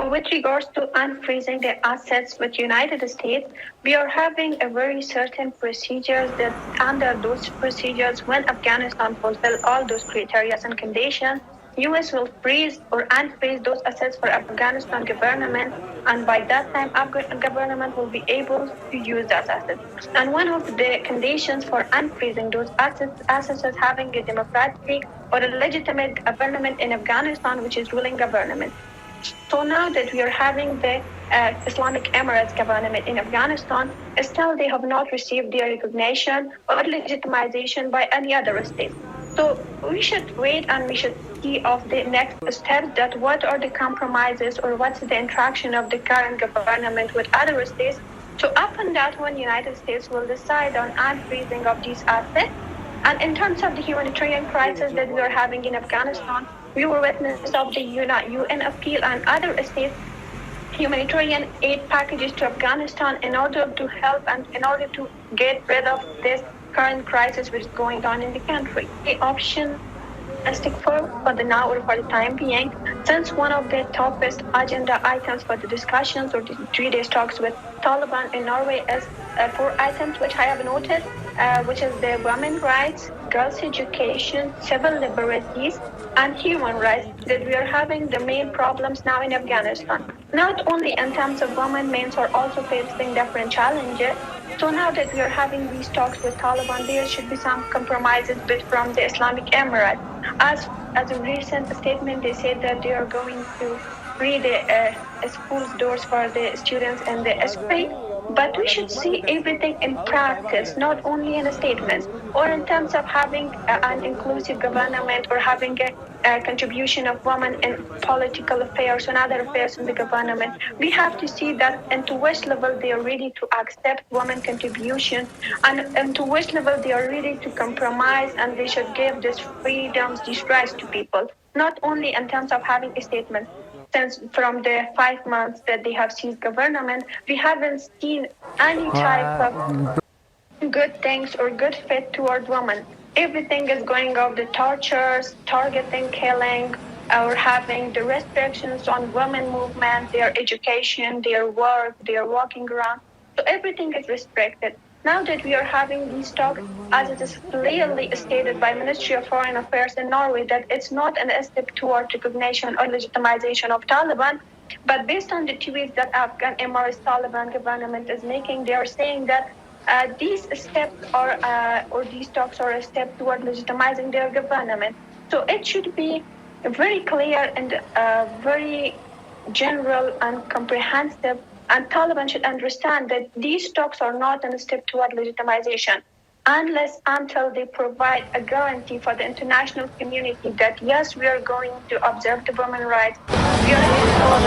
with regards to unfreezing the assets with United States, we are having a very certain procedures that under those procedures, when Afghanistan fulfill all those criteria and conditions, US will freeze or unfreeze those assets for Afghanistan government, and by that time, Afghan government will be able to use those assets. And one of the conditions for unfreezing those assets is having a democratic or a legitimate government in Afghanistan, which is ruling government. So now that we are having the Islamic Emirates government in Afghanistan, still they have not received their recognition or legitimization by any other state. So we should wait and we should see of the next steps that what are the compromises or what's the interaction of the current government with other states. So upon that one, United States will decide on unfreezing of these assets. And in terms of the humanitarian crisis that we are having in Afghanistan, we were witness of the UN appeal and other states humanitarian aid packages to Afghanistan in order to help and in order to get rid of this current crisis which is going on in the country. The option stick for the now or for the time being, since one of the toughest agenda items for the discussions or the 3 days talks with Taliban in Norway is 4 items which I have noted, which is the women's rights, girls' education, civil liberties, and human rights, that we are having the main problems now in Afghanistan. Not only in terms of women, men are also facing different challenges. So now that we are having these talks with Taliban, there should be some compromises from the Islamic Emirates. As a recent statement, they said that they are going to free the schools doors for the students in the spring. But we should see everything in practice, not only in statements, or in terms of having an inclusive government or having a contribution of women in political affairs and other affairs in the government. We have to see that and to which level they are ready to accept women contribution and to which level they are ready to compromise and they should give these freedoms, these rights to people, not only in terms of having a statement. Since from the 5 months that they have seized government, we haven't seen any type of good things or good fit toward women. Everything is going off the tortures, targeting, killing, or having the restrictions on women movement, their education, their work, their walking around. So everything is restricted. Now that we are having these talks, as it is clearly stated by Ministry of Foreign Affairs in Norway, that it's not a step toward recognition or legitimization of Taliban, but based on the tweets that Afghan Emirates Taliban government is making, they are saying that these steps or these talks are a step toward legitimizing their government. So it should be very clear and very general and comprehensive. And Taliban should understand that these talks are not a step toward legitimization until they provide a guarantee for the international community that yes, we are going to observe the women's rights, we are going to follow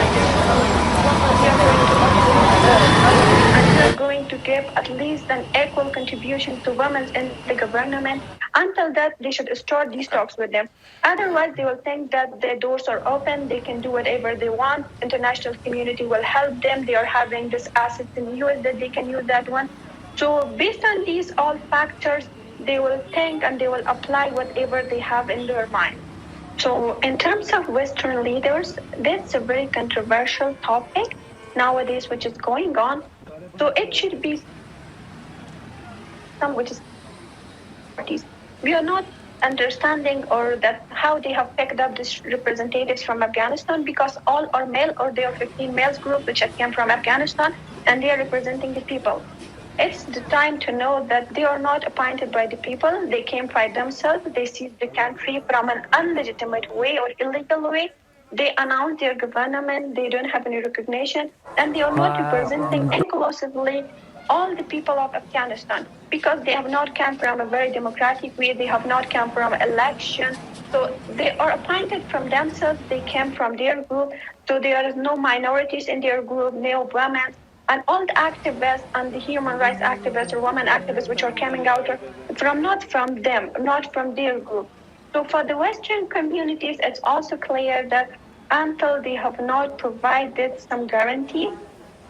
and we are going to give at least an equal contribution to women in the government. Until that, they should start these talks with them. Otherwise, they will think that the doors are open, they can do whatever they want, international community will help them, they are having this assets in the US that they can use that one. So based on these all factors, they will think and they will apply whatever they have in their mind. So in terms of Western leaders, that's a very controversial topic nowadays, which is going on. So it should be some which is parties. We are not understanding or that how they have picked up these representatives from Afghanistan because all are male or they are 15 males group which came from Afghanistan and they are representing the people. It's the time to know that they are not appointed by the people. They came by themselves. They seized the country from an illegitimate way or illegal way. They announced their government. They don't have any recognition. And they are not representing inclusively all the people of Afghanistan because they have not come from a very democratic way. They have not come from election. So they are appointed from themselves. They came from their group. So there is no minorities in their group, no women. And all the activists and the human rights activists or women activists which are coming out from not from them, not from their group. So for the Western communities, it's also clear that until they have not provided some guarantee,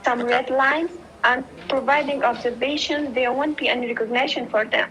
some red lines, and providing observation, there won't be any recognition for them.